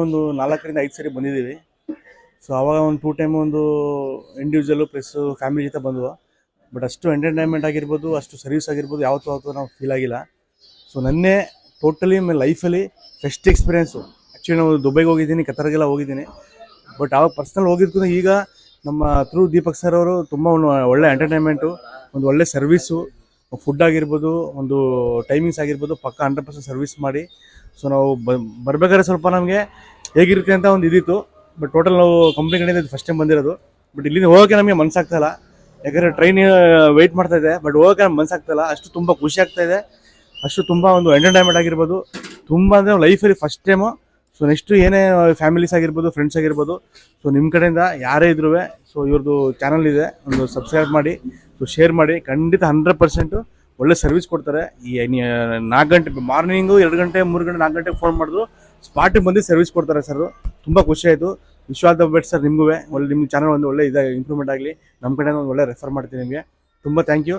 ಒಂದು 4 ರಿಂದ 5 ಸರಿ ಬಂದಿದ್ದೀವಿ. ಸೊ ಆವಾಗ ಒಂದು 2 ಟೈಮ್ ಒಂದು ಇಂಡಿವಿಜುವಲ್ ಪ್ಲಸ್ ಫ್ಯಾಮಿಲಿ ಜೊತೆ ಬಂದ್ವು. ಬಟ್ ಅಷ್ಟು ಎಂಟರ್ಟೈನ್ಮೆಂಟ್ ಆಗಿರ್ಬೋದು, ಅಷ್ಟು ಸರ್ವಿಸ್ ಆಗಿರ್ಬೋದು ಯಾವತ್ತೂ ನಾವು ಫೀಲ್ ಆಗಿಲ್ಲ. ಸೊ ನನ್ನೇ ಟೋಟಲಿ ಲೈಫಲ್ಲಿ ಬೆಸ್ಟ್ ಎಕ್ಸ್ಪೀರಿಯೆನ್ಸು. ಆ್ಯಕ್ಚುಲಿ ನಾವು ದುಬೈಗೆ ಹೋಗಿದ್ದೀನಿ, ಕತಾರ್ಗೆಲ್ಲ ಹೋಗಿದ್ದೀನಿ. ಬಟ್ ಆವಾಗ ಪರ್ಸ್ನಲ್ ಹೋಗಿದ್ಕೂ ಈಗ ನಮ್ಮ ಥ್ರೂ ದೀಪಕ್ ಸರ್ ಅವರು ತುಂಬ ಒಂದು ಒಳ್ಳೆ ಎಂಟರ್ಟೈನ್ಮೆಂಟು, ಒಂದು ಒಳ್ಳೆ ಸರ್ವೀಸು, ಫುಡ್ ಆಗಿರ್ಬೋದು, ಒಂದು ಟೈಮಿಂಗ್ಸ್ ಆಗಿರ್ಬೋದು ಪಕ್ಕ 100% ಸರ್ವಿಸ್ ಮಾಡಿ. ಸೊ ನಾವು ಬರ್ಬೇಕಾದ್ರೆ ಸ್ವಲ್ಪ ನಮಗೆ ಹೇಗಿರುತ್ತೆ ಅಂತ ಒಂದು ಇದಿತ್ತು. ಬಟ್ ಟೋಟಲ್ ನಾವು ಕಂಪ್ನಿ ಕಡೆಯಿಂದ ಫಸ್ಟ್ ಟೈಮ್ ಬಂದಿರೋದು. ಬಟ್ ಇಲ್ಲಿಂದ ಹೋಗೋಕ್ಕೆ ನಮಗೆ ಮನಸ್ಸಾಗ್ತಾಯಿಲ್ಲ, ಯಾಕಂದರೆ ಟ್ರೈನ್ ವೆಯ್ಟ್ ಮಾಡ್ತಾಯಿದೆ. ಬಟ್ ಹೋಗೋಕ್ಕೆ ನಮ್ಗೆ ಮನಸ್ಸಾಗ್ತಾಯಿಲ್ಲ. ಅಷ್ಟು ತುಂಬ ಖುಷಿ ಆಗ್ತಾಯಿದೆ, ಅಷ್ಟು ತುಂಬ ಒಂದು ಎಂಟರ್ಟೈನ್ಮೆಂಟ್ ಆಗಿರ್ಬೋದು. ತುಂಬ ಅಂದರೆ ಲೈಫಲ್ಲಿ ಫಸ್ಟ್ ಟೈಮು. ಸೊ ನೆಕ್ಸ್ಟು ಏನೇ ಫ್ಯಾಮಿಲೀಸ್ ಆಗಿರ್ಬೋದು, ಫ್ರೆಂಡ್ಸ್ ಆಗಿರ್ಬೋದು, ಸೊ ನಿಮ್ಮ ಕಡೆಯಿಂದ ಯಾರೇ ಇದ್ರೂ ಸೊ ಇವ್ರದ್ದು ಚಾನಲ್ ಇದೆ, ಒಂದು ಸಬ್ಸ್ಕ್ರೈಬ್ ಮಾಡಿ, ಸೊ ಶೇರ್ ಮಾಡಿ. ಖಂಡಿತ 100% ಒಳ್ಳೆ ಸರ್ವಿಸ್ ಕೊಡ್ತಾರೆ. ಈ 4 ಗಂಟೆ ಮಾರ್ನಿಂಗು 2 ಗಂಟೆ 3 ಗಂಟೆ 4 ಗಂಟೆಗೆ ಫೋನ್ ಮಾಡಿದ್ರು ಸ್ಪಾಟಿಗೆ ಬಂದು ಸರ್ವಿಸ್ ಕೊಡ್ತಾರೆ ಸರ್. ತುಂಬ ಖುಷಿ ಆಯಿತು. Wish all the best sir. ನಿಮಗೂ ಒಳ್ಳೆ ನಿಮ್ಮ ಚಾನಲ್ ಒಂದು ಒಳ್ಳೆ ಇಂಪ್ರೂವ್ಮೆಂಟ್ ಆಗಲಿ. ನಮ್ಮ ಕಡೆಯಿಂದ ಒಂದು ಒಳ್ಳೆ ರೆಫರ್ ಮಾಡ್ತೀನಿ ನಿಮಗೆ. ತುಂಬ ಥ್ಯಾಂಕ್ ಯು.